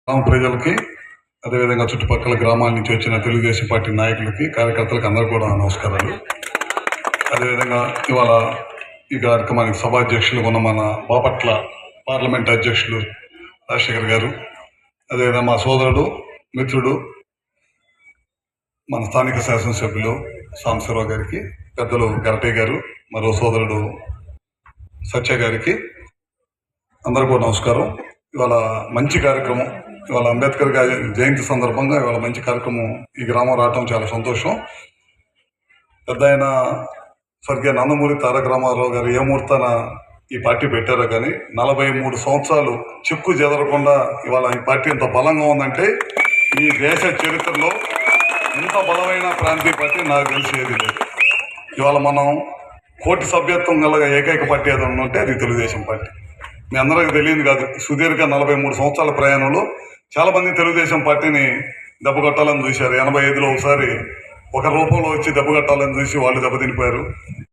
గ్రామ ప్రజలకి, అదేవిధంగా చుట్టుపక్కల గ్రామాల నుంచి వచ్చిన తెలుగుదేశం పార్టీ నాయకులకి, కార్యకర్తలకు అందరూ కూడా నమస్కారాలు. అదేవిధంగా ఇవాళ ఈ కార్యక్రమానికి సభాధ్యక్షులు ఉన్న మన బాపట్ల పార్లమెంట్ అధ్యక్షులు రాజశేఖర్ గారు, అదేవిధంగా మా సోదరుడు మిత్రుడు మన స్థానిక శాసనసభ్యులు సాంబశివరావు గారికి, పెద్దలు గరటయ్య గారు, మరో సోదరుడు సత్య గారికి అందరూ కూడా నమస్కారం. ఇవాళ మంచి కార్యక్రమం, ఇవాళ అంబేద్కర్ గారి జయంతి సందర్భంగా ఇవాళ మంచి కార్యక్రమం ఈ గ్రామం రావటం చాలా సంతోషం. పెద్ద ఆయన స్వర్గీయ నందమూరి తారక రామారావు గారు ఏ ముహూర్తాన ఈ పార్టీ పెట్టారో కానీ 43 సంవత్సరాలు చిక్కు చెదరకుండా ఇవాళ ఈ పార్టీ ఎంత బలంగా ఉందంటే ఈ దేశ చరిత్రలో ఇంత బలమైన ప్రాంతీయ పార్టీ నాకు తెలిసి ఏది లేదు. ఇవాళ మనం కోటి సభ్యత్వం గల ఏకైక పార్టీ ఏదైనా ఉంటే అది తెలుగుదేశం పార్టీ. మీ అందరికీ తెలియదు కాదు, సుదీర్ఘ 43 సంవత్సరాల ప్రయాణంలో చాలామంది తెలుగుదేశం పార్టీని దెబ్బకొట్టాలని చూశారు. 85లో ఒకసారి ఒక రూపంలో వచ్చి దెబ్బకొట్టాలని చూసి వాళ్ళు దెబ్బతినిపోయారు.